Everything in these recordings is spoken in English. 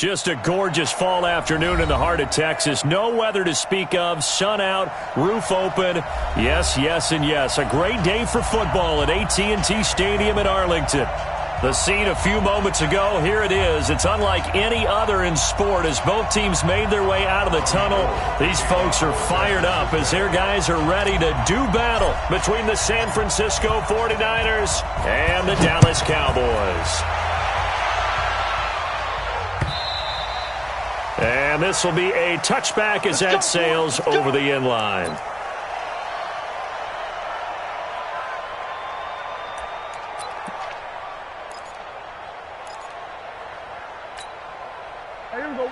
Just a gorgeous fall afternoon in the heart of Texas. No weather to speak of. Sun out, roof open. Yes, yes, and yes. A great day for football at AT&T Stadium in Arlington. The scene a few moments ago, here it is. It's unlike any other in sport as both teams made their way out of the tunnel. These folks are fired up as their guys are ready to do battle between the San Francisco 49ers and the Dallas Cowboys. And this will be a touchback as that sails over the end line. Here we go.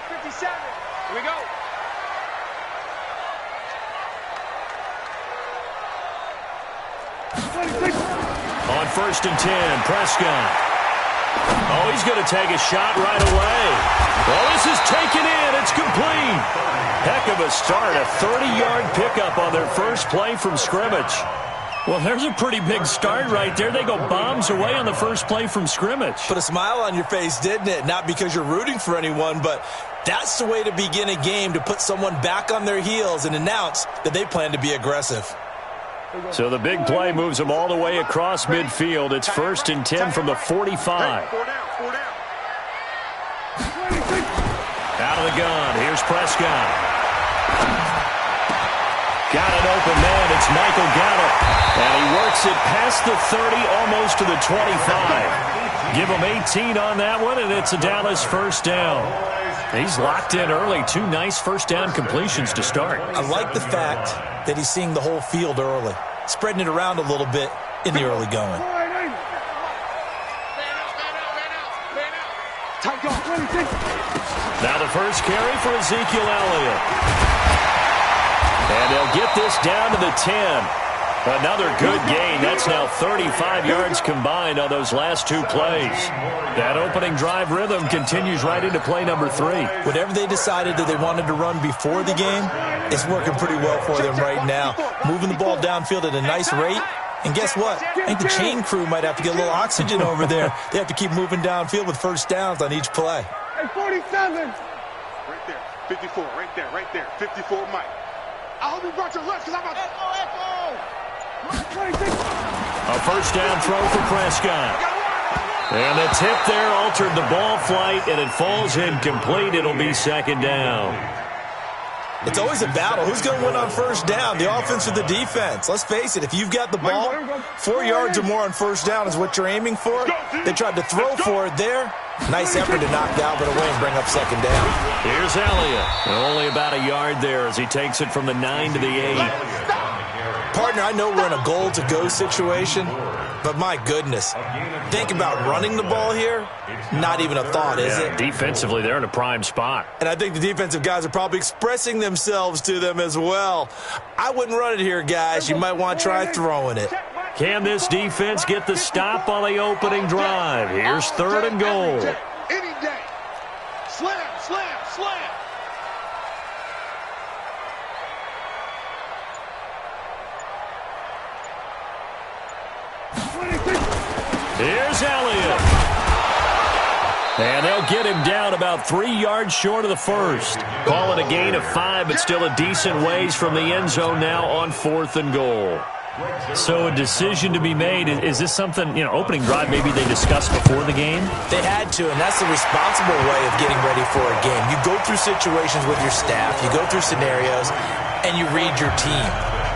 57. Here we go. On 1st and 10, Prescott. Oh, he's going to take a shot right away. Well, this is taken in. It's complete. Heck of a start. A 30-yard pickup on their first play from scrimmage. Well, there's a pretty big start right there. They go bombs away on the first play from scrimmage. Put a smile on your face, didn't it? Not because you're rooting for anyone, but that's the way to begin a game, to put someone back on their heels and announce that they plan to be aggressive. So the big play moves them all the way across midfield. It's 1st and 10 from the 45. Out of the gun. Here's Prescott. Got an open man. It's Michael Gallup. And he works it past the 30, almost to the 25. Give him 18 on that one, and it's a Dallas first down. He's locked in early. 2 nice first down completions to start. I like the fact that he's seeing the whole field early, spreading it around a little bit in the early going. Now the first carry for Ezekiel Elliott. And they'll get this down to the 10. Another good gain. That's now 35 yards combined on those last 2 plays. That opening drive rhythm continues right into play number 3. Whatever they decided that they wanted to run before the game, it's working pretty well for them right now. Moving the ball downfield at a nice rate. And guess what? I think the chain crew might have to get a little oxygen over there. They have to keep moving downfield with first downs on each play. Hey, 47. Right there. 54. Right there. 54, Mike. I hope you brought your left because I'm about to... A first down throw for Prescott. And the tip there altered the ball flight, and it falls incomplete. It'll be 2nd down. It's always a battle. Who's going to win on first down, the offense or the defense? Let's face it, if you've got the ball, 4 yards or more on first down is what you're aiming for. They tried to throw for it there. Nice effort to knock Dalvin away and bring up 2nd down. Here's Elliott. Only about a yard there as he takes it from the 9 to the 8. Partner, I know we're in a goal-to-go situation, but my goodness, think about running the ball here. Not even a thought, is it? Defensively, they're in a prime spot. And I think the defensive guys are probably expressing themselves to them as well. I wouldn't run it here, guys. You might want to try throwing it. Can this defense get the stop on the opening drive? Here's 3rd and goal. Any day. Slam. Here's Elliott. And they'll get him down about 3 yards short of the first. Call it a gain of 5, but still a decent ways from the end zone now on 4th and goal. So a decision to be made. Is this something, opening drive maybe they discussed before the game? They had to, and that's the responsible way of getting ready for a game. You go through situations with your staff, you go through scenarios, and you read your team.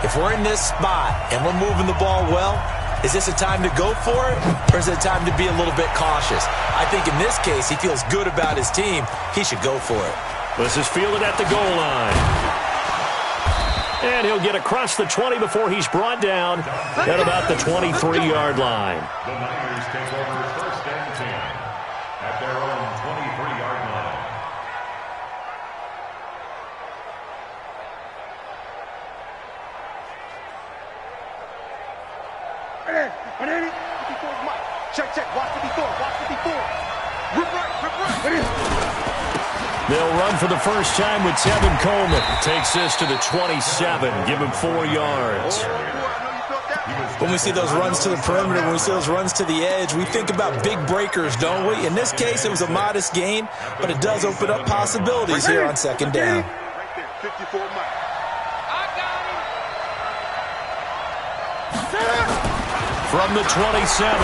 If we're in this spot and we're moving the ball well, is this a time to go for it, or is it a time to be a little bit cautious? I think in this case, he feels good about his team. He should go for it. This is fielded at the goal line. And he'll get across the 20 before he's brought down at about the 23-yard line. The Niners take over 1st and 10 at their own 23-yard line. Check. Watch 54. Rip right. They'll run for the first time with Tevin Coleman. Takes this to the 27. Give him 4 yards. When we see those runs to the perimeter, when we see those runs to the edge, we think about big breakers, don't we? In this case, it was a modest gain, but it does open up possibilities here on second down. Right there, 54 Mike. From the 27,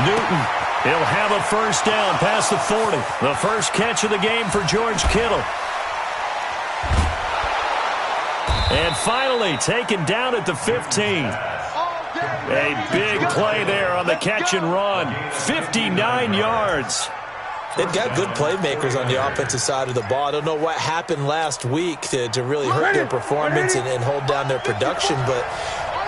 Newton. He'll have a first down past the 40. The first catch of the game for George Kittle. And finally taken down at the 15. A big play there on the catch and run. 59 yards. They've got good playmakers on the offensive side of the ball. I don't know what happened last week to really hurt their performance and hold down their production, but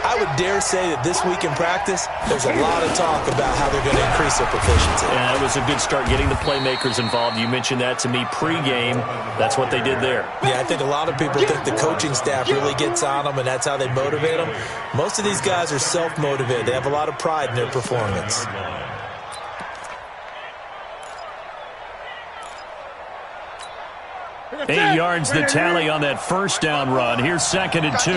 I would dare say that this week in practice, there's a lot of talk about how they're going to increase their proficiency. Yeah, that was a good start getting the playmakers involved. You mentioned that to me pregame. That's what they did there. Yeah, I think a lot of people think the coaching staff really gets on them, and that's how they motivate them. Most of these guys are self-motivated. They have a lot of pride in their performance. 8 yards the tally on that first down run. Here's 2nd and 2.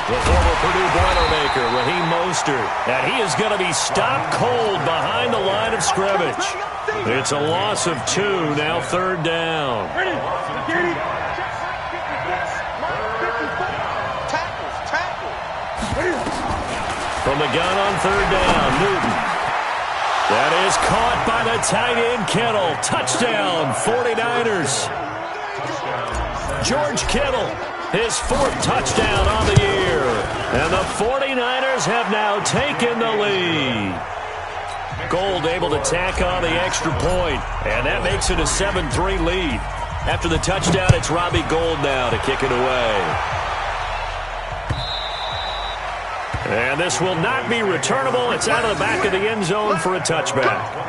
The former Purdue Boilermaker, Raheem Mostert, and he is going to be stopped cold behind the line of scrimmage. It's a loss of 2, now 3rd down. From the gun on 3rd down, Newton. That is caught by the tight end, Kittle. Touchdown, 49ers. George Kittle, his 4th touchdown on the year. And the 49ers have now taken the lead. Gold able to tack on the extra point, and that makes it a 7-3 lead. After the touchdown, it's Robbie Gould now to kick it away. And this will not be returnable. It's out of the back of the end zone for a touchback.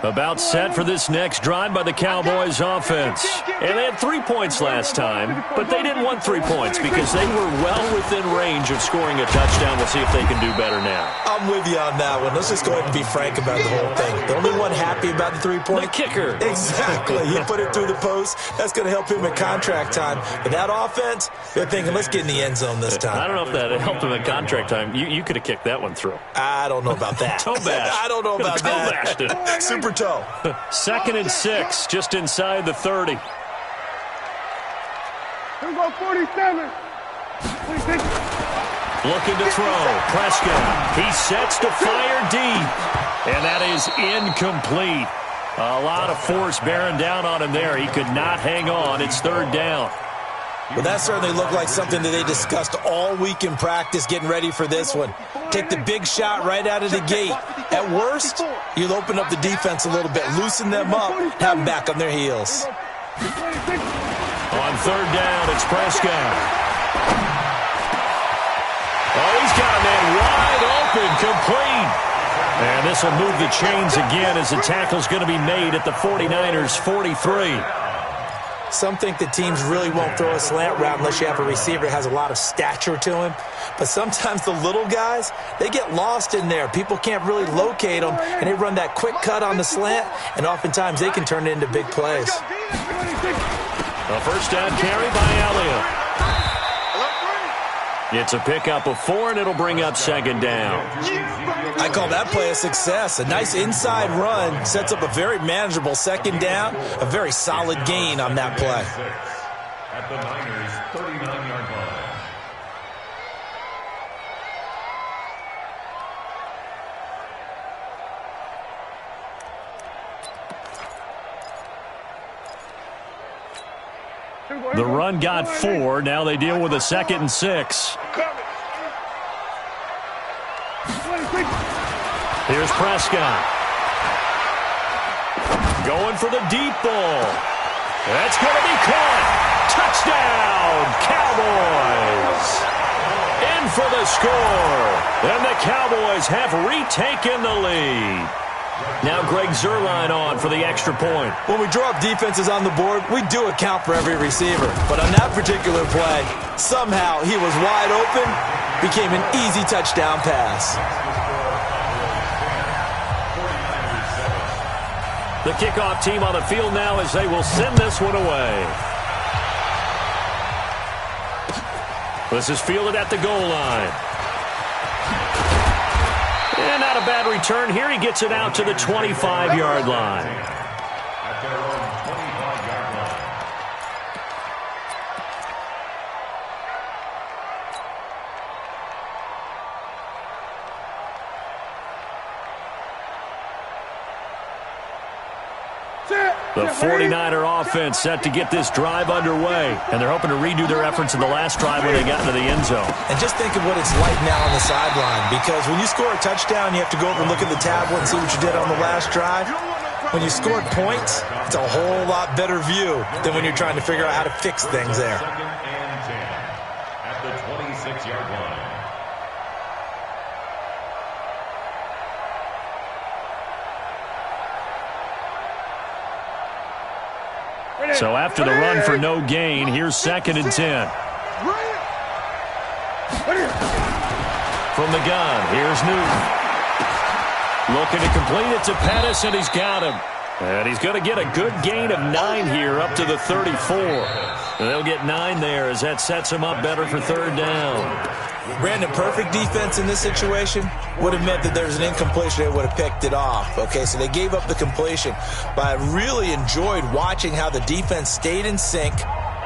About set for this next drive by the Cowboys offense. And they had 3 points last time, but they didn't want 3 points because they were well within range of scoring a touchdown. We'll see if they can do better now. I'm with you on that one. Let's just go ahead and be frank about the whole thing. The only one happy about the 3-point? The kicker. Exactly. He put it through the post. That's going to help him at contract time. But that offense, they're thinking, let's get in the end zone this time. I don't know if that helped him at contract time. You could have kicked that one through. I don't know about that. Toe bash. I don't know about that. Toe bashed it. Super toe. 2nd and 6, just inside the 30. Here we go, 47. 26. Looking to throw. Prescott. He sets to fire deep. And that is incomplete. A lot of force bearing down on him there. He could not hang on. It's 3rd down. Well, that certainly looked like something that they discussed all week in practice getting ready for this one. Take the big shot right out of the gate. At worst, you'll open up the defense a little bit, loosen them up, have them back on their heels. On 3rd down, it's Prescott. Oh, he's got a man wide open, complete. And this will move the chains again as the tackle's going to be made at the 49ers' 43. Some think that teams really won't throw a slant route unless you have a receiver that has a lot of stature to him. But sometimes the little guys, they get lost in there. People can't really locate them, and they run that quick cut on the slant, and oftentimes they can turn it into big plays. A first down carry by Elliott. It's a pickup of 4, and it'll bring up 2nd down. I call that play a success. A nice inside run sets up a very manageable 2nd down, a very solid gain on that play. At the Niners' 39-yard line. The run got 4. Now they deal with a 2nd and 6. Here's Prescott. Going for the deep ball. That's going to be caught. Touchdown, Cowboys. In for the score. And the Cowboys have retaken the lead. Now Greg Zuerlein on for the extra point. When we draw up defenses on the board, we do account for every receiver. But on that particular play, somehow he was wide open, became an easy touchdown pass. The kickoff team on the field now as they will send this one away. This is fielded at the goal line. And not a bad return here. He gets it out to the 25-yard line. At their own 25-yard line. The 49er offense set to get this drive underway, and they're hoping to redo their efforts in the last drive when they got into the end zone. And just think of what it's like now on the sideline, because when you score a touchdown, you have to go over and look at the tablet and see what you did on the last drive. When you scored points, it's a whole lot better view than when you're trying to figure out how to fix things there. 2nd and 10 at the 26-yard line. So after the run for no gain, here's 2nd and 10. From the gun, here's Newton. Looking to complete it to Pettis, and he's got him. And he's going to get a good gain of 9 here up to the 34. And they'll get 9 there as that sets him up better for 3rd down. Brandon, perfect defense in this situation would have meant that there's an incompletion. They would have picked it off. Okay, so they gave up the completion. But I really enjoyed watching how the defense stayed in sync,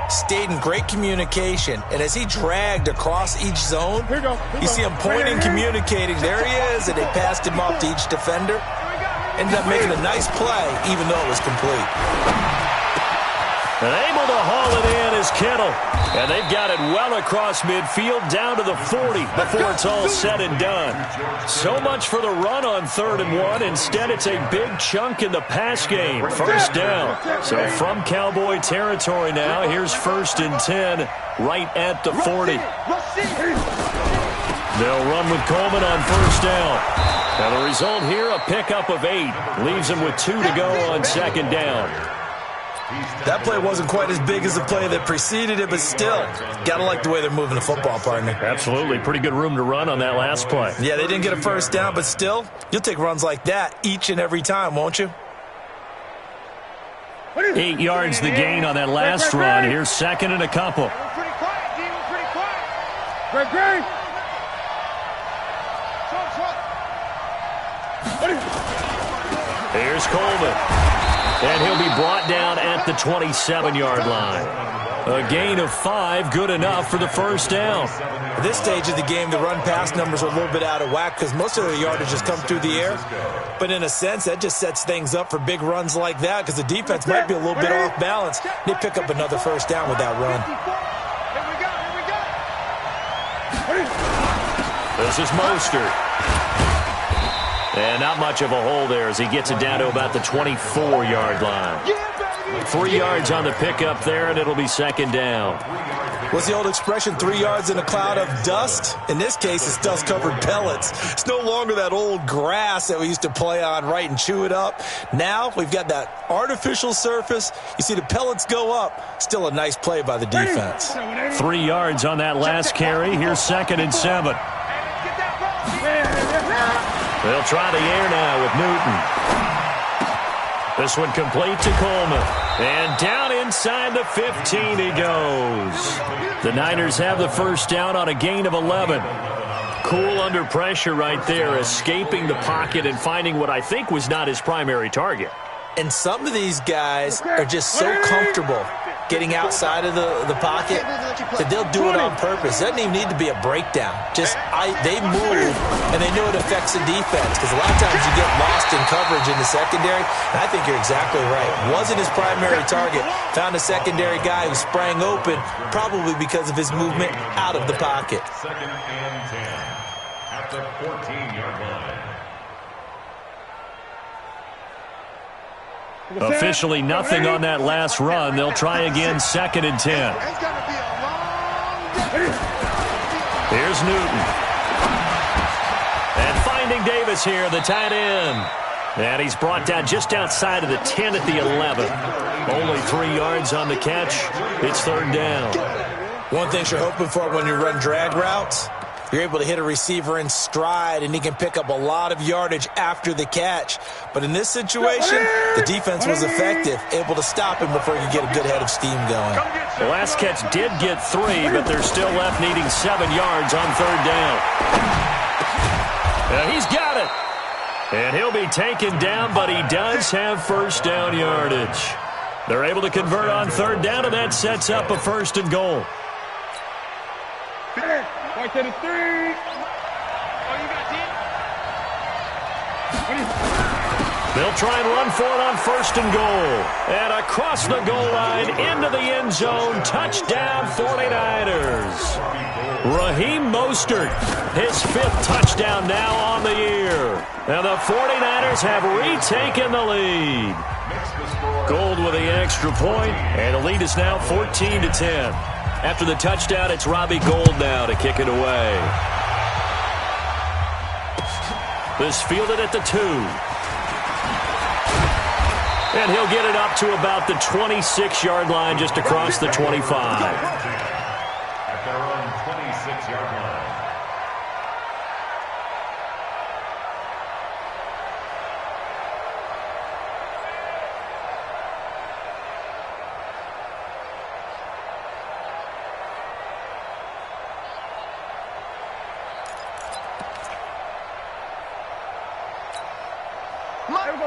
stayed in great communication, and as he dragged across each zone, you see him pointing, communicating. There he is, and they passed him off to each defender. Ended up making a nice play, even though it was complete. And able to haul it in is Kittle. And they've got it well across midfield down to the 40 before it's all said and done. So much for the run on 3rd and 1. Instead, it's a big chunk in the pass game. 1st down. So from Cowboy territory now, here's 1st and 10 right at the 40. They'll run with Coleman on 1st down. Now the result here, a pickup of 8. Leaves them with 2 to go on 2nd down. That play wasn't quite as big as the play that preceded it, but still, got to like the way they're moving the football, partner. Absolutely. Pretty good room to run on that last play. Yeah, they didn't get a 1st down, but still, you'll take runs like that each and every time, won't you? 8 yards the gain on that last run. Here's 2nd and a couple. Pretty quiet, D. Pretty quiet. Greg. Here's Coleman. And he'll be brought down at the 27-yard line. A gain of 5, good enough for the 1st down. At this stage of the game, the run-pass numbers are a little bit out of whack because most of the yardage has come through the air. But in a sense, that just sets things up for big runs like that because the defense might be a little bit off balance. They pick up another 1st down with that run. This is Mostert. And not much of a hole there as he gets it down to about the 24-yard line. 3 yards on the pickup there, and it'll be 2nd down. What's the old expression, 3 yards in a cloud of dust? In this case, it's dust-covered pellets. It's no longer that old grass that we used to play on, right, and chew it up. Now we've got that artificial surface. You see the pellets go up. Still a nice play by the defense. 3 yards on that last carry. Here's 2nd and 7. They'll try the air now with Newton. This one complete to Coleman. And down inside the 15 he goes. The Niners have the 1st down on a gain of 11. Cool under pressure right there, escaping the pocket and finding what I think was not his primary target. And some of these guys are just so comfortable getting outside of the pocket that they'll do it on purpose. It doesn't even need to be a breakdown. They move, and they know it affects the defense because a lot of times you get lost in coverage in the secondary, and I think you're exactly right. Wasn't his primary target. Found a secondary guy who sprang open, probably because of his movement out of the pocket. 2nd and 10 at the 14-yard line. Officially nothing on that last run. They'll try again 2nd and 10. Here's Newton. And finding Davis here, the tight end. And he's brought down just outside of the 10 at the 11. Only 3 yards on the catch. It's 3rd down. One thing you're hoping for when you run drag routes, you're able to hit a receiver in stride, and he can pick up a lot of yardage after the catch. But in this situation, the defense was effective, able to stop him before he could get a good head of steam going. The last catch did get 3, but they're still left needing 7 yards on 3rd down. He's got it. And he'll be taken down, but he does have 1st down yardage. They're able to convert on 3rd down, and that sets up a 1st and goal. Right to the 3. Oh, you got 10? They'll try and run for it on 1st and goal. And across the goal line, into the end zone, touchdown 49ers. Raheem Mostert, his 5th touchdown now on the year. Now the 49ers have retaken the lead. Gold with the extra point, and the lead is now 14-10. After the touchdown, it's Robbie Gould now to kick it away. This fielded at the 2. And he'll get it up to about the 26-yard line, just across the 25. At their own 26-yard line.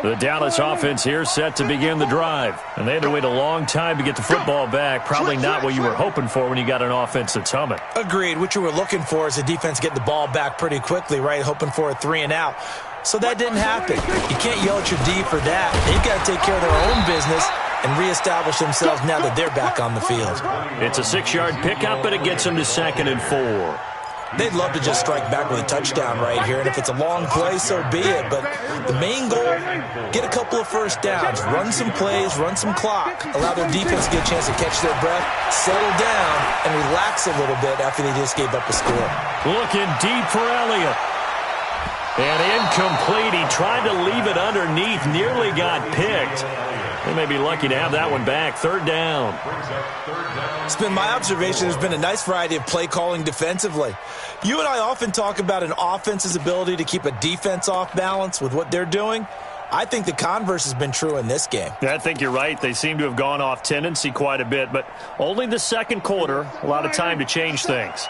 The Dallas offense here set to begin the drive. And they had to wait a long time to get the football back. Probably not what you were hoping for when you got an offense that's humming. Agreed. What you were looking for is the defense getting the ball back pretty quickly, right? Hoping for a 3 and out. So that didn't happen. You can't yell at your D for that. They've got to take care of their own business and reestablish themselves now that they're back on the field. It's a 6-yard pickup, but it gets them to 2nd and 4. They'd love to just strike back with a touchdown right here, and if it's a long play, so be it. But the main goal, get a couple of 1st downs, run some plays, run some clock, allow their defense to get a chance to catch their breath, settle down, and relax a little bit after they just gave up a score. Looking deep for Elliott. And incomplete. He tried to leave it underneath, nearly got picked. They may be lucky to have that one back. 3rd down. It's been my observation there's been a nice variety of play calling defensively. You and I often talk about an offense's ability to keep a defense off balance with what they're doing. I think the converse has been true in this game. I think you're right. They seem to have gone off tendency quite a bit, but only the 2nd quarter, a lot of time to change things.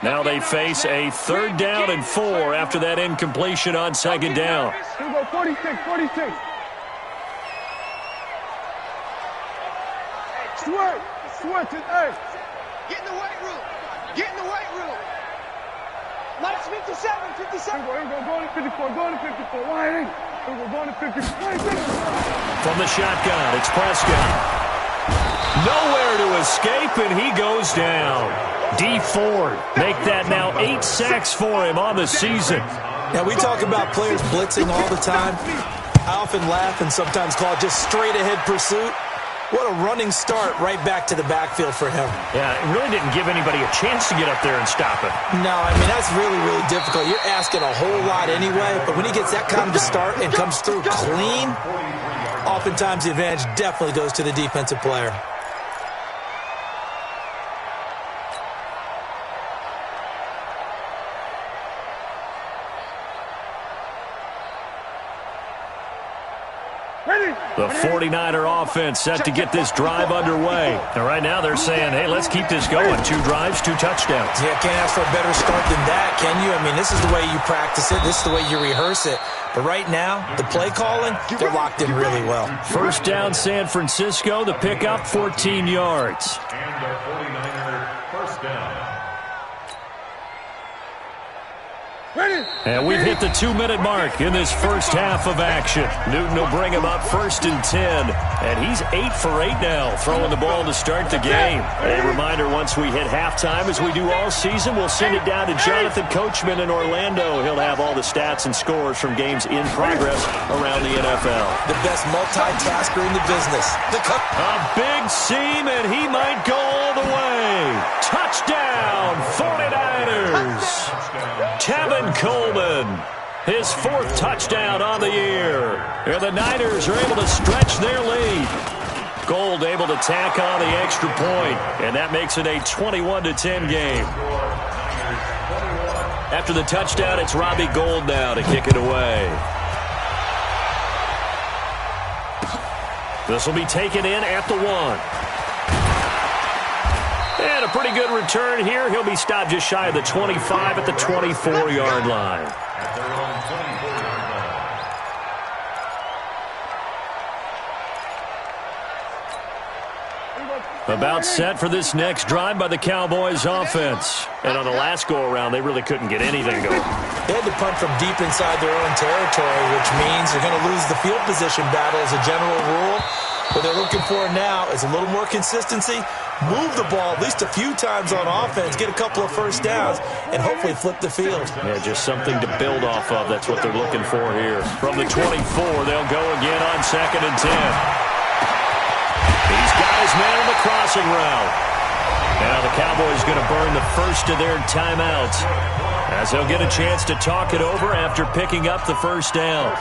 Now they face a 3rd down and 4 after that incompletion on 2nd down. Here we go, 46. Switch it, hey. Get in the weight room. Get in the weight room. Minus 57. Here we go, go to 54, Why ain't? Here we go, going to 54. From the shotgun, it's Prescott. Nowhere to escape, and he goes down. D Ford make that now 8 sacks for him on the season. Now, we talk about players blitzing all the time. I often laugh and sometimes call it just straight-ahead pursuit. What a running start right back to the backfield for him. Yeah, it really didn't give anybody a chance to get up there and stop it. No, I mean, that's really, really difficult. You're asking a whole lot anyway, but when he gets that kind of a start and comes through clean, oftentimes the advantage definitely goes to the defensive player. The 49er offense set to get this drive underway. And right now they're saying, hey, let's keep this going. 2 drives, 2 touchdowns. Yeah, can't ask for a better start than that, can you? I mean, this is the way you practice it. This is the way you rehearse it. But right now, the play calling, they're locked in really well. 1st down, San Francisco. The pickup, 14 yards. And the 49er 1st down. And we've hit the 2-minute mark in this first half of action. Newton will bring him up 1st and 10. And he's 8 for 8 now, throwing the ball to start the game. A reminder, once we hit halftime, as we do all season, we'll send it down to Jonathan Coachman in Orlando. He'll have all the stats and scores from games in progress around the NFL. The best multitasker in the business. A big seam, and he might go all the way. Touchdown, 49ers. Tevin Coleman. His 4th touchdown on the year. And the Niners are able to stretch their lead. Gold able to tack on the extra point, and that makes it a 21-10 game. After the touchdown, it's Robbie Gould now to kick it away. This will be taken in at the 1. And a pretty good return here. He'll be stopped just shy of the 25 at the 24-yard line. At their own 24-yard line. About set for this next drive by the Cowboys offense. And on the last go-around, they really couldn't get anything going. They had to punt from deep inside their own territory, which means they're going to lose the field position battle as a general rule. What they're looking for now is a little more consistency, move the ball at least a few times on offense, get a couple of first downs, and hopefully flip the field. Yeah, just something to build off of. That's what they're looking for here. From the 24, they'll go again on 2nd and 10. He's got his man on the crossing route. Now the Cowboys going to burn the first of their timeouts as they'll get a chance to talk it over after picking up the first down.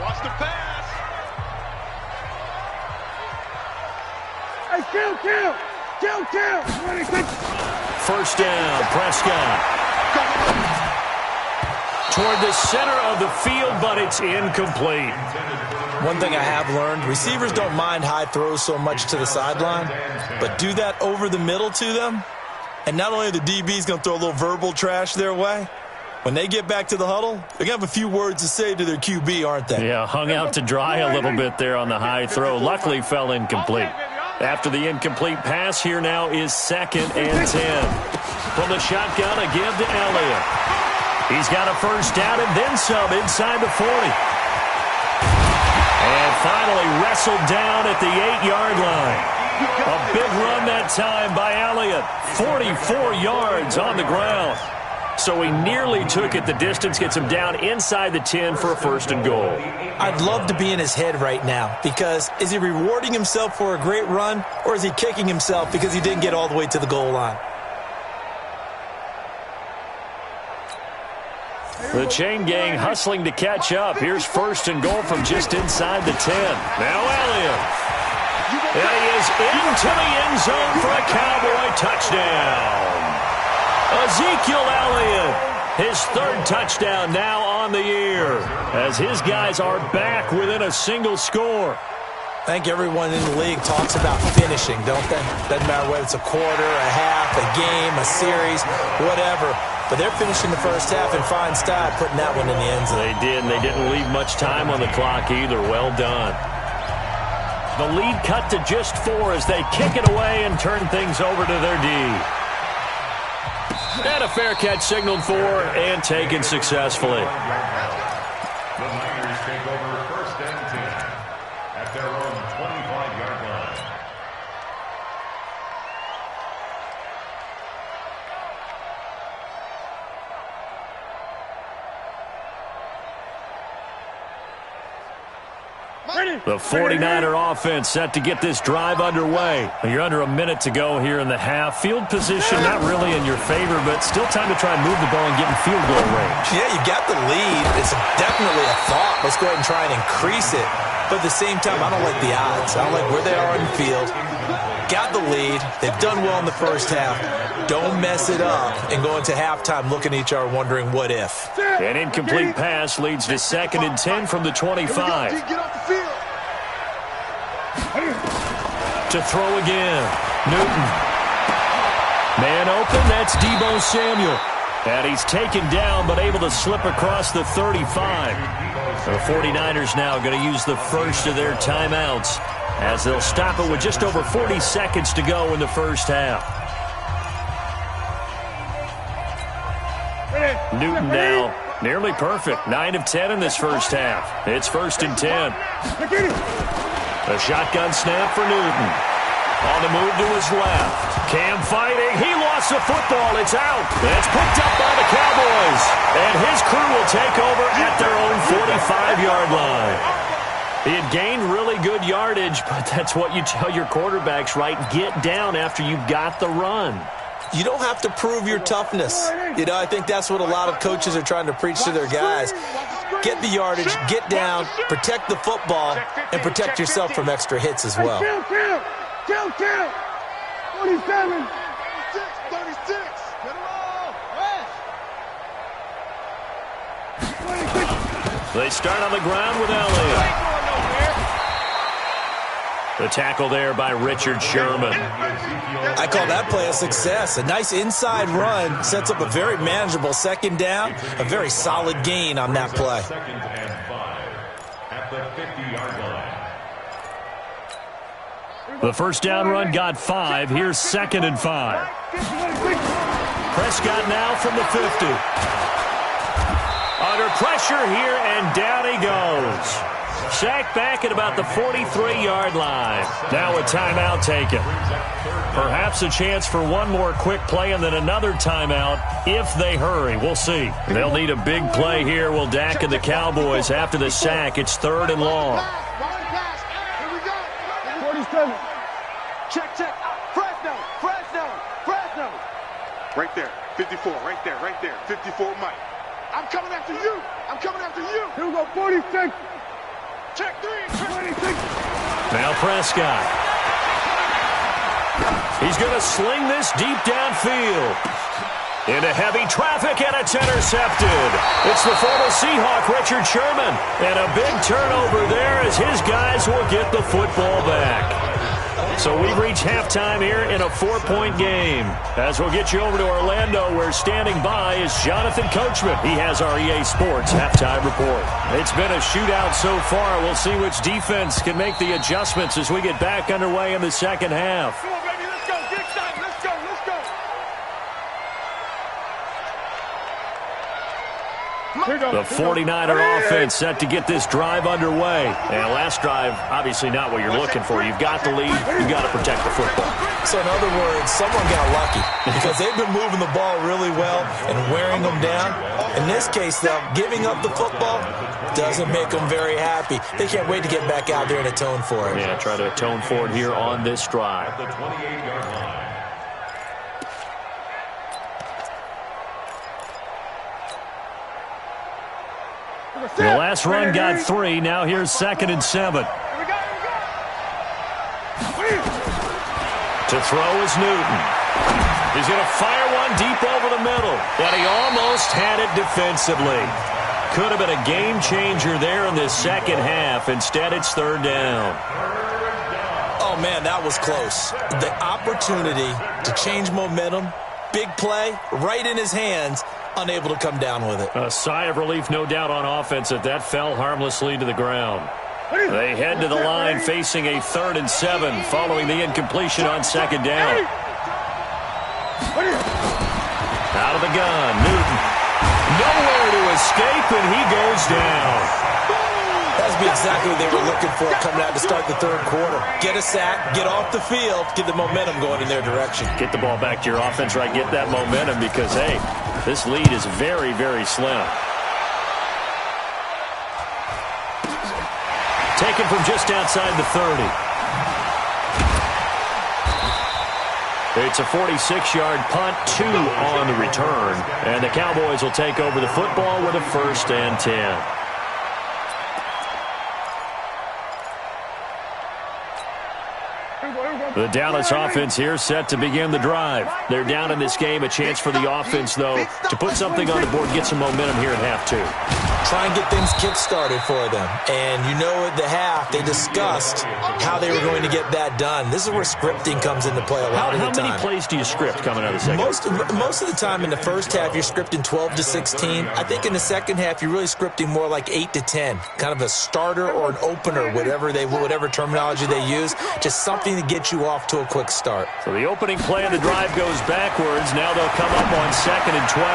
Watch the pass. Kill. First down, Prescott. Toward the center of the field, but it's incomplete. One thing I have learned, receivers don't mind high throws so much to the sideline, but do that over the middle to them, and not only are the DBs going to throw a little verbal trash their way, when they get back to the huddle, they're going to have a few words to say to their QB, aren't they? Yeah, hung out to dry a little bit there on the high throw. Luckily fell incomplete. After the incomplete pass, here now is 2nd and 10. From the shotgun, a give to Elliott. He's got a first down and then some inside the 40. And finally wrestled down at the 8-yard line. A big run that time by Elliott. 44 yards on the ground. So he nearly took it the distance, gets him down inside the 10 for a 1st and goal. I'd love to be in his head right now because is he rewarding himself for a great run or is he kicking himself because he didn't get all the way to the goal line? The chain gang hustling to catch up. Here's 1st and goal from just inside the 10. Now Elliott. And he is into the end zone for a Cowboy touchdown. Ezekiel Elliott, his 3rd touchdown now on the year, as his guys are back within a single score. I think everyone in the league talks about finishing, don't they? Doesn't matter whether it's a quarter, a half, a game, a series, whatever. But they're finishing the first half in fine style, putting that one in the end zone. They did, and they didn't leave much time on the clock either. Well done. The lead cut to just 4 as they kick it away and turn things over to their D. And a fair catch signaled for and taken successfully. The Niners take over 1st and 10 at their own 25-yard line. The 49er offense set to get this drive underway. You're under a minute to go here in the half. Field position not really in your favor, but still time to try and move the ball and get in field goal range. Yeah, you got the lead. It's definitely a thought. Let's go ahead and try and increase it. But at the same time, I don't like the odds. I don't like where they are in the field. Got the lead. They've done well in the first half. Don't mess it up and go into halftime looking at each other wondering what if. An incomplete pass leads to 2nd and 10 from the 25. Get off the field. To throw again. Newton. Man open, that's Deebo Samuel. And he's taken down but able to slip across the 35. The 49ers now going to use the first of their timeouts as they'll stop it with just over 40 seconds to go in the first half. Newton now nearly perfect. 9 of 10 in this first half. It's 1st and 10. A shotgun snap for Newton. On the move to his left. Cam fighting. He lost toss the football. It's out. It's picked up by the Cowboys. And his crew will take over at their own 45-yard line. He had gained really good yardage, but that's what you tell your quarterbacks, right? Get down after you've got the run. You don't have to prove your toughness. You know, I think that's what a lot of coaches are trying to preach to their guys. Get the yardage, get down, protect the football, and protect yourself from extra hits as well. Kill. 47. 36. Get him all. They start on the ground with Elliott. The tackle there by Richard Sherman. I call that play a success. A nice inside run sets up a very manageable second down, a very solid gain on that play. Second and 5 at the 50-yard line. The first down run got 5. Here's 2nd and 5. Prescott now from the 50. Under pressure here, and down he goes. Sacked back at about the 43-yard line. Now a timeout taken. Perhaps a chance for one more quick play and then another timeout if they hurry. We'll see. They'll need a big play here. Will Dak and the Cowboys after the sack. It's 3rd and long. 47. Check. Fresno. Right there. 54. Right there. 54 Mike. I'm coming after you. Here we go, 46. Check 3. 26. Now Prescott. He's going to sling this deep downfield. Into heavy traffic, and it's intercepted. It's the former Seahawk, Richard Sherman. And a big turnover there as his guys will get the football back. So we've reached halftime here in a 4-point game. As we'll get you over to Orlando, where standing by is Jonathan Coachman. He has our EA Sports halftime report. It's been a shootout so far. We'll see which defense can make the adjustments as we get back underway in the second half. Come on, baby. Let's go. Get excited. Let's go. The 49er offense set to get this drive underway. And last drive, obviously not what you're looking for. You've got the lead. You've got to protect the football. So in other words, someone got lucky because they've been moving the ball really well and wearing them down. In this case, though, giving up the football doesn't make them very happy. They can't wait to get back out there and atone for it. Yeah, try to atone for it here on this drive. The 28-yard line. The last run got 3. Now here's 2nd and 7. To throw is Newton. He's going to fire one deep over the middle. And he almost had it defensively. Could have been a game changer there in this second half. Instead, it's 3rd down. Oh, man, that was close. The opportunity to change momentum, big play, right in his hands, unable to come down with it. A sigh of relief, no doubt, on offense that fell harmlessly to the ground. They head to the line facing a 3rd and 7 following the incompletion on 2nd down. Out of the gun, Newton. Nowhere to escape, and he goes down. That would be exactly what they were looking for coming out to start the 3rd quarter. Get a sack, get off the field, get the momentum going in their direction. Get the ball back to your offense, right? Get that momentum because, hey, this lead is very, very slim. Taken from just outside the 30. It's a 46-yard punt, 2 on the return. And the Cowboys will take over the football with a 1st and 10. The Dallas offense here set to begin the drive. They're down in this game. A chance for the offense, though, to put something on the board, get some momentum here at half 2. Try and get things kick-started for them. And you know at the half, they discussed how they were going to get that done. This is where scripting comes into play a lot of the time. How many plays do you script coming out of the second? Most of the time in the first half, you're scripting 12 to 16. I think in the second half, you're really scripting more like 8 to 10. Kind of a starter or an opener, whatever terminology they use. Just something to get you off to a quick start. So the opening play of the drive goes backwards. Now they'll come up on 2nd and 12.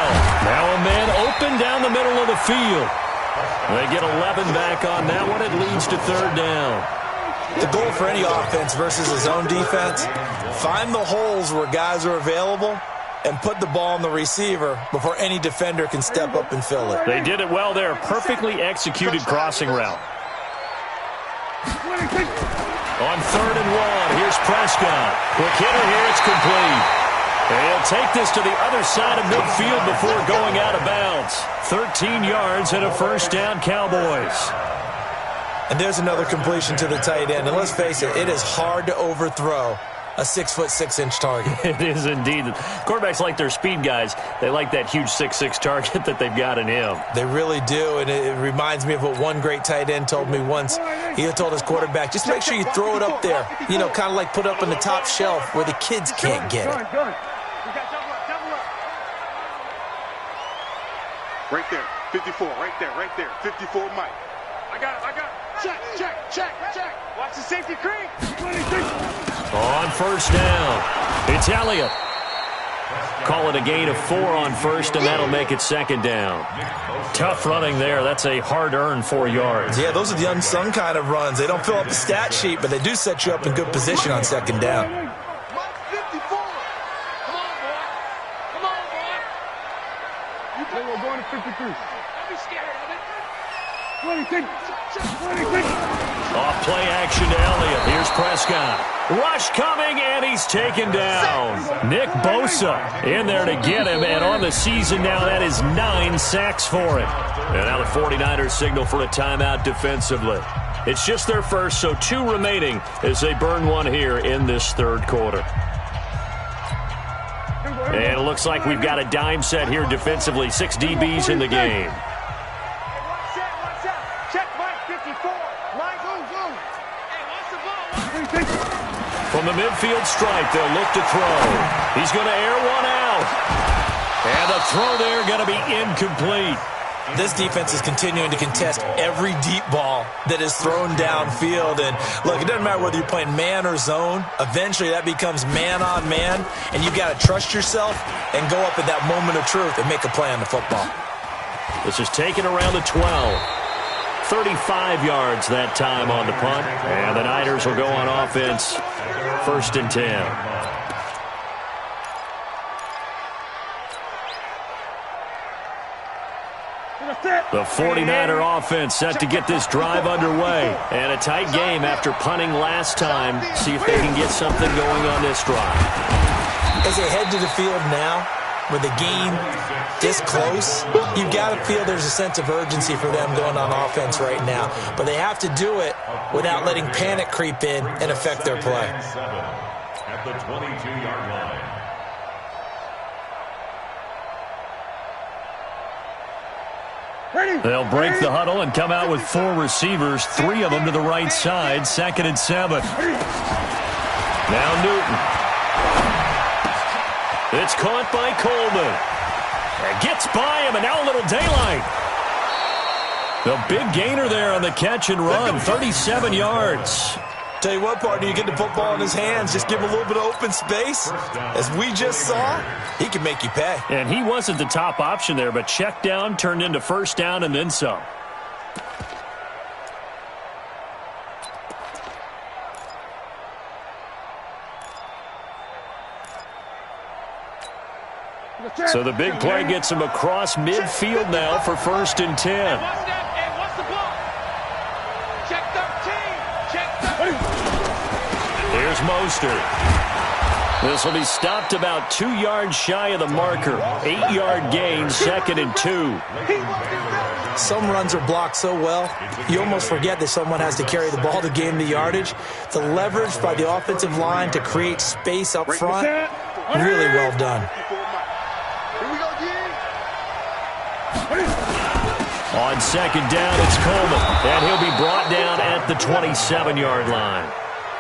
Now a man open down the middle of the field. They get 11 back on that one. It leads to 3rd down. The goal for any offense versus his own defense, find the holes where guys are available and put the ball on the receiver before any defender can step up and fill it. They did it well there. Perfectly executed crossing route. On 3rd and 1, here's Prescott. Quick hitter here, it's complete. And he'll take this to the other side of midfield before going out of bounds. 13 yards and a first down, Cowboys. And there's another completion to the tight end. And let's face it, it is hard to overthrow a 6'6" target. It is indeed. Quarterbacks like their speed guys. They like that huge 6'6" target that they've got in him. They really do, and it reminds me of what one great tight end told me once. He told his quarterback, just make sure you throw it up there. You know, kind of like put it up on the top shelf where the kids can't get it. Right there, 54, right there, 54 Mike. I got it. Check. Watch the safety creep. On first down, it's Elliott. Call it a gain of 4 on first, and that'll make it 2nd down. Tough running there. That's a hard-earned 4 yards. Yeah, those are the unsung kind of runs. They don't fill up the stat sheet, but they do set you up in good position on 2nd down. Mike 54. Come on, boy. You play, we're going to 53. Don't be scared of it. 26. Off play action to Elliott. Here's Prescott. Rush coming, and he's taken down. Nick Bosa in there to get him, and on the season now, that is 9 sacks for him. And now the 49ers signal for a timeout defensively. It's just their first, so 2 remaining as they burn one here in this 3rd quarter. And it looks like we've got a dime set here defensively. 6 DBs in the game. From the midfield stripe, they'll look to throw. He's going to air one out. And the throw there going to be incomplete. This defense is continuing to contest every deep ball that is thrown downfield. And look, it doesn't matter whether you're playing man or zone. Eventually that becomes man on man. And you've got to trust yourself and go up at that moment of truth and make a play on the football. This is taken around the 12. 35 yards that time on the punt. And the Niners will go on offense. 1st and 10. The 49er offense set to get this drive underway. And a tight game after punting last time. See if they can get something going on this drive. As they head to the field now, with the game this close, you've got to feel there's a sense of urgency for them going on offense right now. But they have to do it without letting panic creep in and affect their play. At the 22-yard line. They'll break the huddle and come out with 4 receivers, 3 of them to the right side. 2nd and 7. Now Newton. It's caught by Coleman. And gets by him, and now a little daylight. The big gainer there on the catch and run, 37 yards. Tell you what, partner, you get the football in his hands, just give him a little bit of open space. As we just saw, he can make you pay. And he wasn't the top option there, but check down turned into 1st down and then some. So the big play gets him across midfield now for 1st and 10. What's the ball? Check 13. Check 13. Here's Mostert. This will be stopped about 2 yards shy of the marker. 8-yard gain, 2nd and 2. Some runs are blocked so well, you almost forget that someone has to carry the ball to gain the yardage. The leverage by the offensive line to create space up front, really well done. On 2nd down, it's Coleman, and he'll be brought down at the 27-yard line.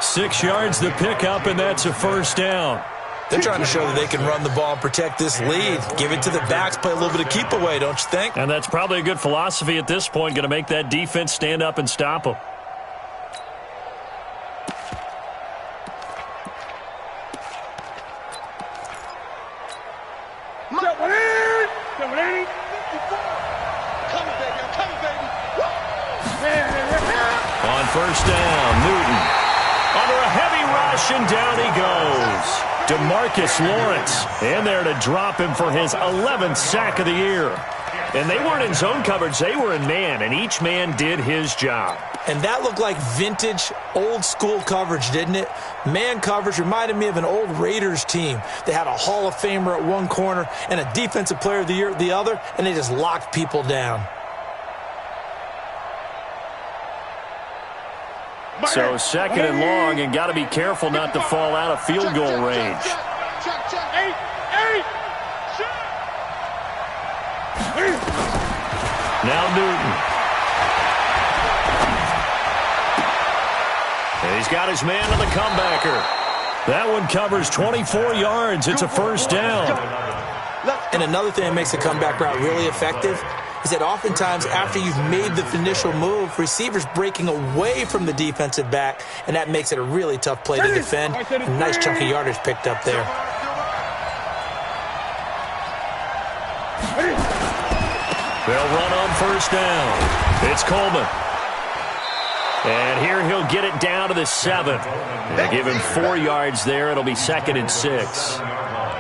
6 yards the pickup, and that's a 1st down. They're trying to show that they can run the ball and protect this lead. Give it to the backs, play a little bit of keep away, don't you think? And that's probably a good philosophy at this point, going to make that defense stand up and stop them. On 1st down, Newton. Under a heavy rush, and down he goes. DeMarcus Lawrence in there to drop him for his 11th sack of the year. And they weren't in zone coverage. They were in man, and each man did his job. And that looked like vintage, old-school coverage, didn't it? Man coverage reminded me of an old Raiders team. They had a Hall of Famer at one corner and a Defensive Player of the Year at the other, and they just locked people down. So second and long, and got to be careful not to fall out of field goal range. Now Newton. And he's got his man on the comebacker. That one covers 24 yards. It's a first down. And another thing that makes a comeback route really effective is that oftentimes after you've made the initial move, receivers breaking away from the defensive back, and that makes it a really tough play to defend. A nice chunk of yardage picked up there. They'll run on first down. It's Coleman. And here he'll get it down to the 7. They give him 4 yards there. It'll be 2nd and 6.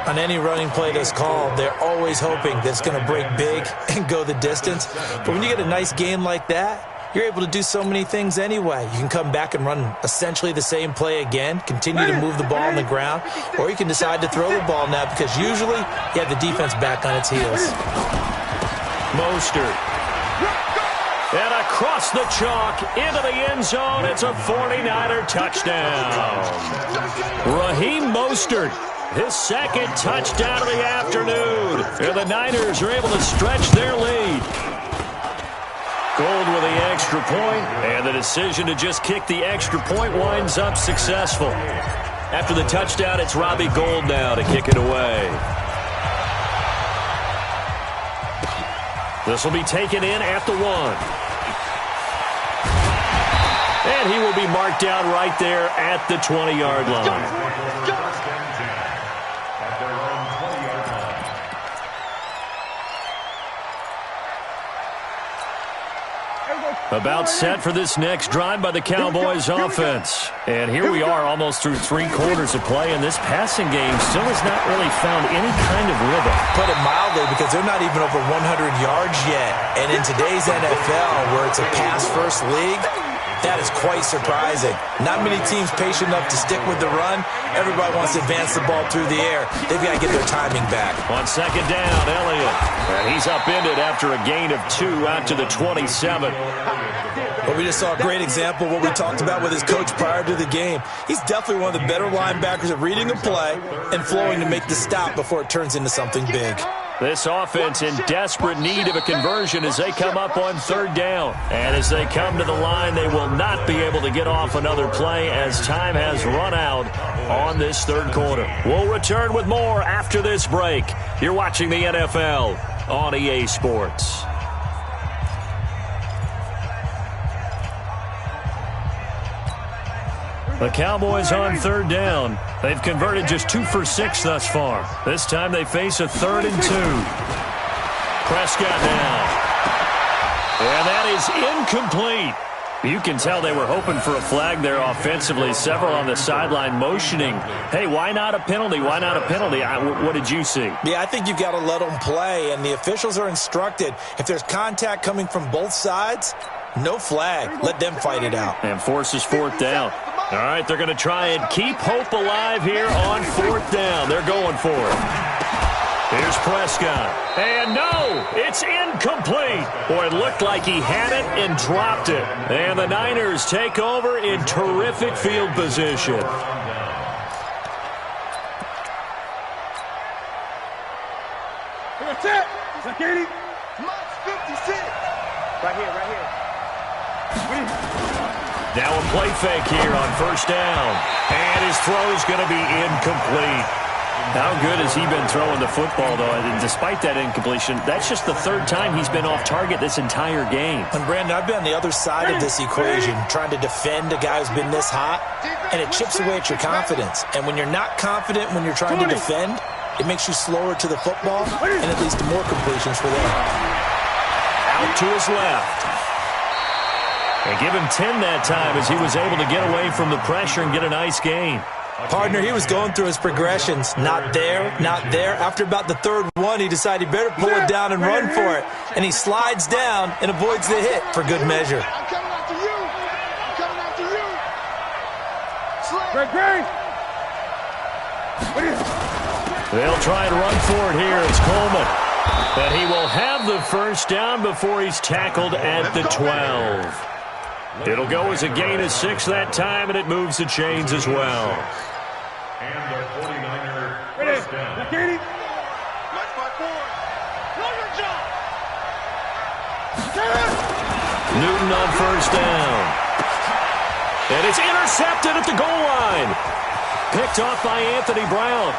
On any running play that's called, they're always hoping that it's going to break big and go the distance. But when you get a nice gain like that, you're able to do so many things anyway. You can come back and run essentially the same play again, continue to move the ball on the ground, or you can decide to throw the ball now because usually you have the defense back on its heels. Mostert. And across the chalk into the end zone. It's a 49er touchdown. Raheem Mostert, his second touchdown of the afternoon. And the Niners are able to stretch their lead. Gold with the extra point, and the decision to just kick the extra point winds up successful. After the touchdown, it's Robbie Gould now to kick it away. This will be taken in at the 1. And he will be marked down right there at the 20-yard line. About set for this next drive by the Cowboys offense. And here we are almost through 3 quarters of play, and this passing game still has not really found any kind of rhythm. Put it mildly, because they're not even over 100 yards yet. And in today's NFL, where it's a pass-first league, that is quite surprising. Not many teams patient enough to stick with the run. Everybody wants to advance the ball through the air. They've got to get their timing back. On second down, Elliott. And he's upended after a gain of 2 out to the 27. But we just saw a great example of what we talked about with his coach prior to the game. He's definitely one of the better linebackers at reading a play and flowing to make the stop before it turns into something big. This offense in desperate need of a conversion as they come up on third down. And as they come to the line, they will not be able to get off another play as time has run out on this third quarter. We'll return with more after this break. You're watching the NFL on EA Sports. The Cowboys on third down. They've converted just 2 for 6 thus far. This time they face a 3rd and 2. Prescott now. And that is incomplete. You can tell they were hoping for a flag there offensively. Several on the sideline motioning, hey, why not a penalty? Why not a penalty? What did you see? Yeah, I think you've got to let them play, and the officials are instructed. If there's contact coming from both sides, no flag. Let them fight it out. And forces 4th down. All right, they're going to try and keep hope alive here on 4th down. They're going for it. Here's Prescott. And no, it's incomplete. Boy, it looked like he had it and dropped it. And the Niners take over in terrific field position. Security. 56. Right here. Now a play fake here on first down. And his throw is going to be incomplete. How good has he been throwing the football, though? And despite that incompletion, that's just the 3rd time he's been off target this entire game. And, Brandon, I've been on the other side of this equation, trying to defend a guy who's been this hot, and it chips away at your confidence. And when you're not confident when you're trying to defend, it makes you slower to the football, and it leads to more completions for them. Out to his left. And give him 10 that time as he was able to get away from the pressure and get a nice gain. Partner, he was going through his progressions. Not there, not there. After about the third one, he decided he better pull it down and run for it. And he slides down and avoids the hit for good measure. I'm coming after you. I'm coming after you. Great. They'll try and run for it here. It's Coleman. And he will have the first down before he's tackled at the 12. It'll go as a gain of 6 that time, and it moves the chains as well. And the 49er first down. Nice by 4. Longer jump. Newton on first down. And it's intercepted at the goal line. Picked off by Anthony Brown.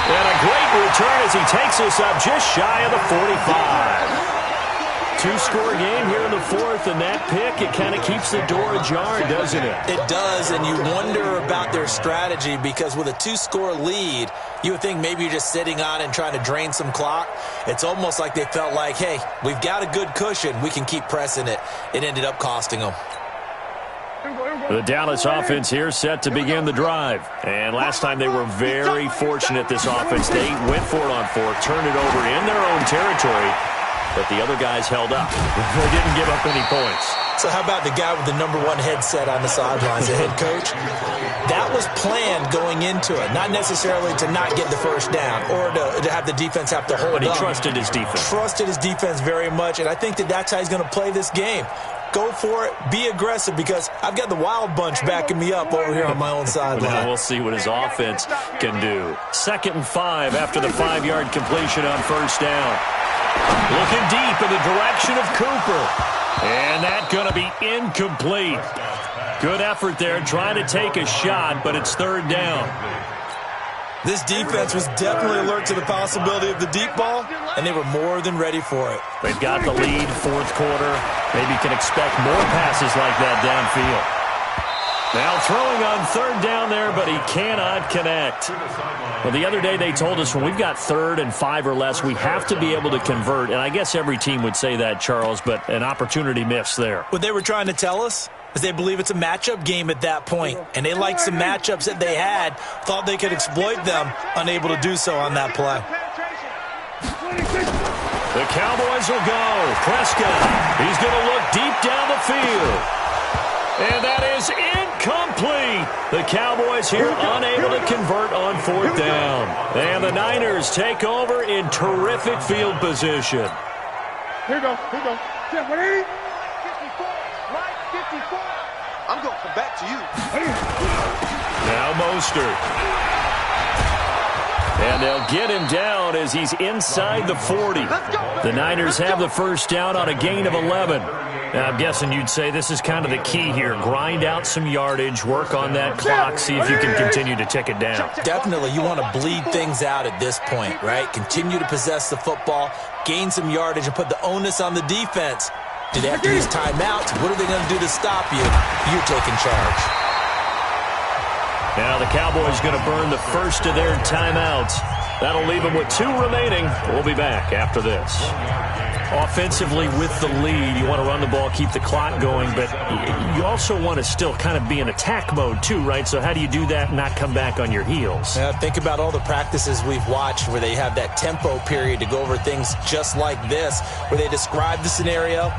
And a great return as he takes us up just shy of the 45. Two-score game here in the fourth, and that pick, it kind of keeps the door ajar, doesn't it? It does, and you wonder about their strategy because with a 2-score lead, you would think maybe you're just sitting on and trying to drain some clock. It's almost like they felt like, hey, we've got a good cushion. We can keep pressing it. It ended up costing them. The Dallas offense here set to begin the drive. And last time they were very fortunate, this offense. They went for it on 4, turned it over in their own territory. But the other guys held up. They didn't give up any points. So how about the guy with the number 1 headset on the sidelines, the head coach? That was planned going into it, not necessarily to not get the first down or to have the defense have to hold up. But he trusted his defense. Trusted his defense very much, and I think that's how he's going to play this game. Go for it. Be aggressive because I've got the wild bunch backing me up over here on my own sideline. We'll see what his offense can do. 2nd and 5 after the 5-yard completion on first down. Looking deep in the direction of Cooper. And that's going to be incomplete. Good effort there trying to take a shot, but it's 3rd down. This defense was definitely alert to the possibility of the deep ball, and they were more than ready for it. They've got the lead, 4th quarter. Maybe can expect more passes like that downfield. Now throwing on 3rd down there, but he cannot connect. Well, the other day they told us when we've got 3rd and 5 or less, we have to be able to convert. And I guess every team would say that, Charles, but an opportunity missed there. What they were trying to tell us is they believe it's a matchup game at that point. And they liked some matchups that they had, thought they could exploit them, unable to do so on that play. The Cowboys will go. Prescott, he's going to look deep down the field. And that is incomplete. The Cowboys here unable to convert on 4th down. And the Niners take over in terrific field position. Here we go. 180. 54. Right 54. I'm going to come back to you. Now Mostert. And they'll get him down as he's inside the 40. The Niners have the first down on a gain of 11. Now, I'm guessing you'd say this is kind of the key here. Grind out some yardage, work on that clock, see if you can continue to tick it down. Definitely. You want to bleed things out at this point, right? Continue to possess the football, gain some yardage, and put the onus on the defense. Do they have to use timeouts? What are they going to do to stop you? You're taking charge. Now the Cowboys going to burn the first of their timeouts. That'll leave them with 2 remaining. We'll be back after this. Offensively with the lead, you want to run the ball, keep the clock going, but you also want to still kind of be in attack mode too, right? So how do you do that and not come back on your heels? Think about all the practices we've watched where they have that tempo period to go over things just like this, where they describe the scenario,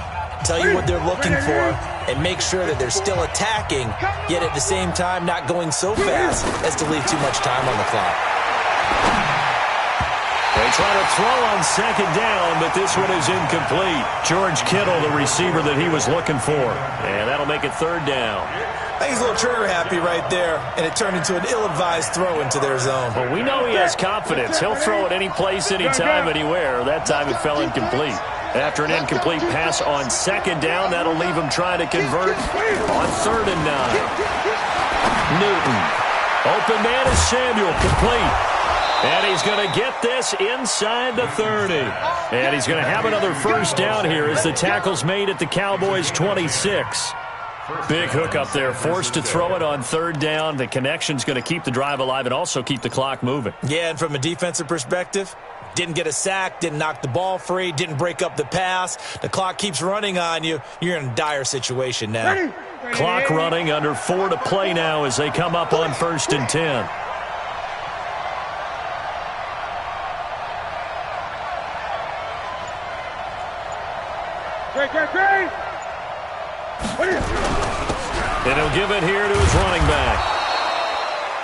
tell you what they're looking for, and make sure that they're still attacking, yet at the same time not going so fast as to leave too much time on the clock. They try to throw on 2nd down, but this one is incomplete. George Kittle, the receiver that he was looking for. And that'll make it 3rd down. I think he's a little trigger happy right there, and it turned into an ill-advised throw into their zone. Well, we know he has confidence. He'll throw it any place, anytime, anywhere. That time it fell incomplete. After an incomplete pass on 2nd down, that'll leave him trying to convert on 3rd and 9. Newton. Open man is Samuel, complete. And he's going to get this inside the 30. And he's going to have another first down here as the tackle's made at the Cowboys' 26. Big hook up there, forced to throw it on 3rd down. The connection's going to keep the drive alive and also keep the clock moving. Yeah, and from a defensive perspective, didn't get a sack, didn't knock the ball free, didn't break up the pass. The clock keeps running on you. You're in a dire situation now. Ready? Clock running, under 4 to play now as they come up on 1st and 10. And he'll give it here to his running back.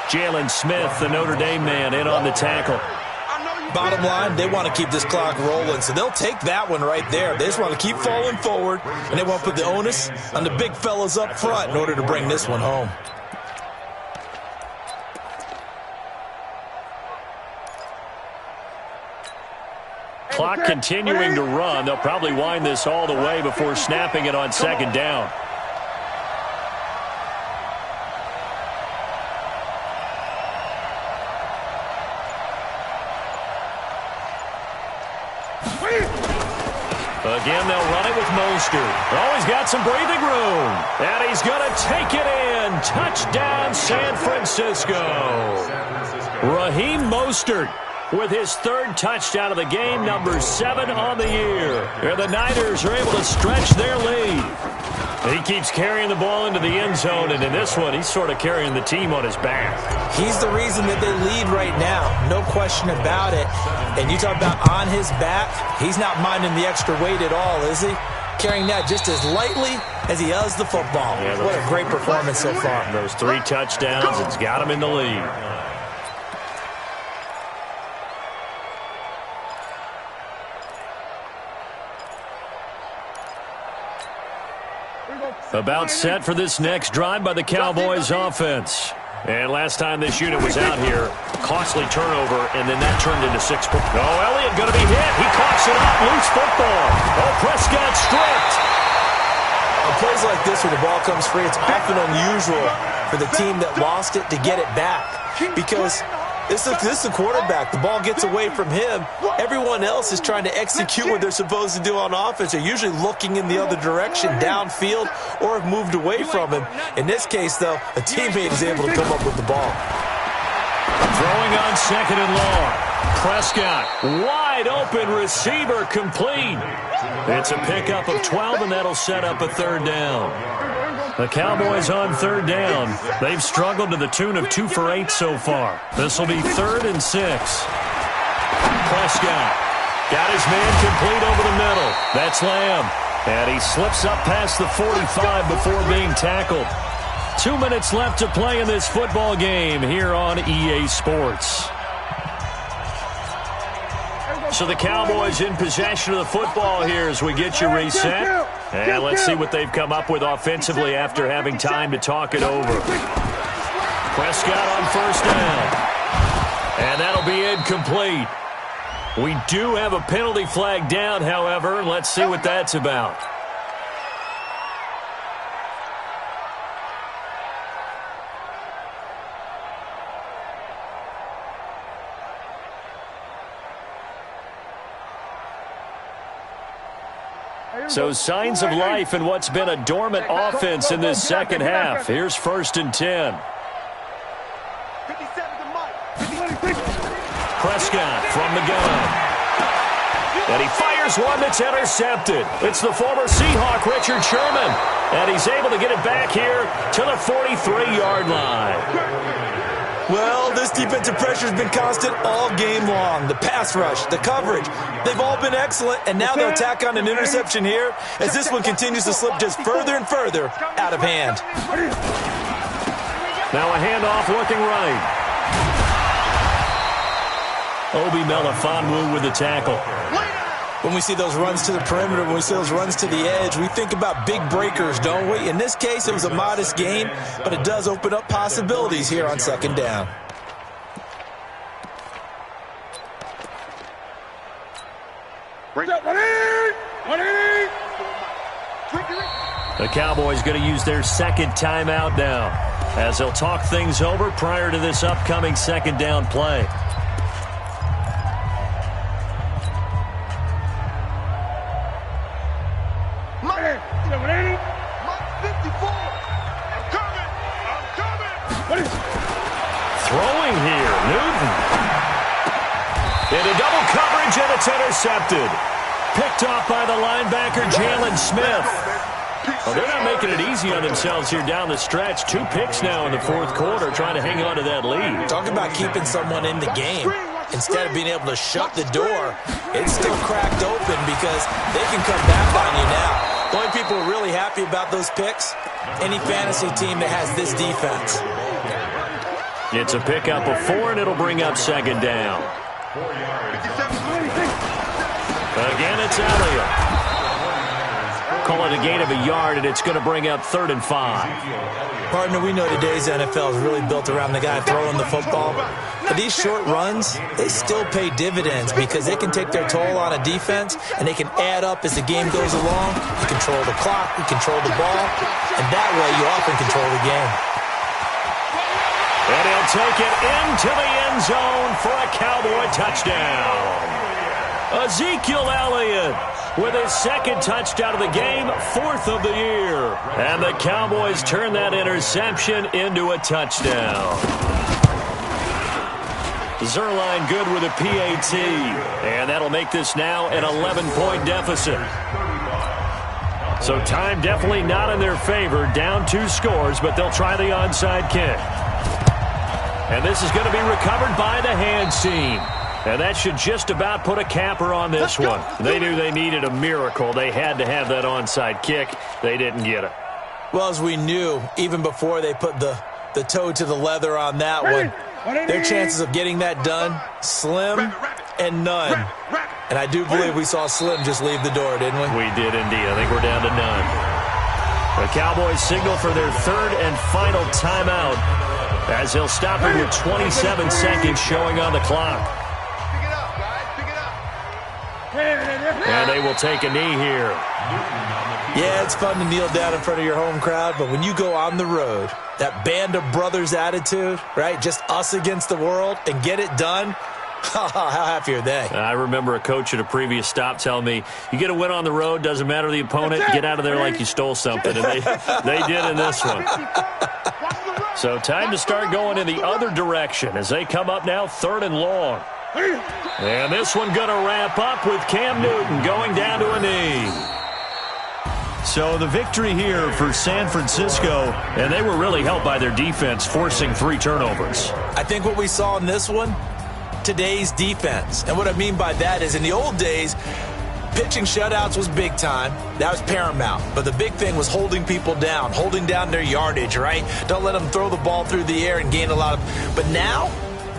Jalen Smith, the Notre Dame man, in on the tackle. Bottom line, they want to keep this clock rolling, so they'll take that one right there. They just want to keep falling forward, and they want to put the onus on the big fellas up front in order to bring this one home. Clock continuing to run. They'll probably wind this all the way before snapping it on 2nd down. Again, they'll run it with Mostert. Oh, he's got some breathing room. And he's going to take it in. Touchdown, San Francisco. Raheem Mostert with his 3rd touchdown of the game, number 7 on the year. And the Niners are able to stretch their lead. He keeps carrying the ball into the end zone, and in this one, he's sort of carrying the team on his back. He's the reason that they lead right now, no question about it. And you talk about on his back, he's not minding the extra weight at all, is he? Carrying that just as lightly as he does the football. Yeah, what a great performance so far. Those 3 touchdowns, it's got him in the lead. About set for this next drive by the Cowboys offense. And last time this unit was out here, costly turnover, and then that turned into 6 points. Oh, Elliott going to be hit. He coughs it up. Loose football. Oh, Prescott stripped. On plays like this where the ball comes free, it's often unusual for the team that lost it to get it back. Because this is the quarterback. The ball gets away from him. Everyone else is trying to execute what they're supposed to do on offense. They're usually looking in the other direction, downfield, or have moved away from him. In this case, though, a teammate is able to come up with the ball. Throwing on 2nd and long. Prescott, wide open receiver, complete. It's a pickup of 12, and that'll set up a 3rd down. The Cowboys on 3rd down. They've struggled to the tune of 2 for 8 so far. This will be 3rd and 6. Prescott got his man complete over the middle. That's Lamb. And he slips up past the 45 before being tackled. 2 minutes left to play in this football game here on EA Sports. So the Cowboys in possession of the football here as we get you reset. And let's see what they've come up with offensively after having time to talk it over. Prescott on 1st down. And that'll be incomplete. We do have a penalty flag down, however. Let's see what that's about. So signs of life in what's been a dormant offense in this 2nd half. Here's 1st and 10. Prescott from the gun. And he fires one that's intercepted. It's the former Seahawk, Richard Sherman. And he's able to get it back here to the 43-yard line. Well, this defensive pressure has been constant all game long. The pass rush, the coverage, they've all been excellent, and now they'll tack on an interception here as this one continues to slip just further and further out of hand. Now a handoff looking right. Obi Melifonwu with the tackle. When we see those runs to the perimeter, when we see those runs to the edge, we think about big breakers, don't we? In this case, it was a modest game, but it does open up possibilities here on 2nd down. The Cowboys going to use their 2nd timeout now as they'll talk things over prior to this upcoming 2nd down play. Throwing here, Newton. Into double coverage, and it's intercepted. Picked off by the linebacker, Jalen Smith. Well, they're not making it easy on themselves here down the stretch. 2 picks now in the fourth quarter, trying to hang on to that lead. Talk about keeping someone in the game. Instead of being able to shut the door, it's still cracked open because they can come back on you now. The only people who are really happy about those picks, any fantasy team that has this defense. It's a pickup of 4, and it'll bring up second down. Again, it's Elliott. Call it a gain of a yard, and it's going to bring up 3rd and 5. Partner, we know today's NFL is really built around the guy throwing the football. But these short runs, they still pay dividends because they can take their toll on a defense, and they can add up as the game goes along. You control the clock, you control the ball, and that way you often control the game. And he'll take it into the end zone for a Cowboy touchdown. Ezekiel Elliott with his 2nd touchdown of the game, 4th of the year. And the Cowboys turn that interception into a touchdown. Zerline good with a PAT. And that'll make this now an 11-point deficit. So time definitely not in their favor. Down 2 scores, but they'll try the onside kick. And this is going to be recovered by the hands team. And that should just about put a capper on this one. They knew they needed a miracle. They had to have that onside kick. They didn't get it. Well, as we knew, even before they put the toe to the leather on that one, their chances of getting that done, slim and none. And I do believe we saw Slim just leave the door, didn't we? We did indeed. I think we're down to none. The Cowboys signal for their 3rd and final timeout as he'll stop it with 27 seconds showing on the clock. And they will take a knee here. Yeah, it's fun to kneel down in front of your home crowd, but when you go on the road, that band of brothers attitude, right, just us against the world, and get it done, how happy are they? I remember a coach at a previous stop telling me, you get a win on the road, doesn't matter the opponent, get out of there like you stole something. And they did in this one. So time to start going in the other direction as they come up now 3rd and long. And this one going to wrap up with Cam Newton going down to a knee. So the victory here for San Francisco, and they were really helped by their defense, forcing 3 turnovers. I think what we saw in this one, today's defense. And what I mean by that is in the old days, pitching shutouts was big time. That was paramount. But the big thing was holding people down, holding down their yardage, right? Don't let them throw the ball through the air and gain a lot of... But now,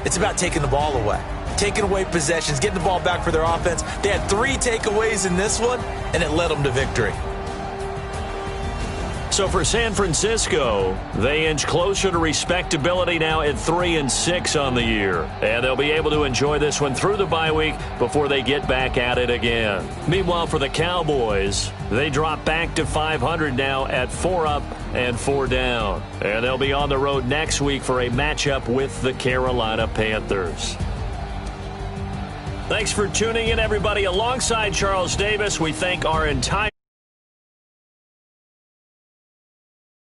it's about taking the ball away. Taking away possessions, getting the ball back for their offense. They had 3 takeaways in this one, and it led them to victory. So for San Francisco, they inch closer to respectability now at 3-6 on the year. And they'll be able to enjoy this one through the bye week before they get back at it again. Meanwhile, for the Cowboys, they drop back to 500 now at 4 up and 4 down. And they'll be on the road next week for a matchup with the Carolina Panthers. Thanks for tuning in, everybody. Alongside Charles Davis, we thank our entire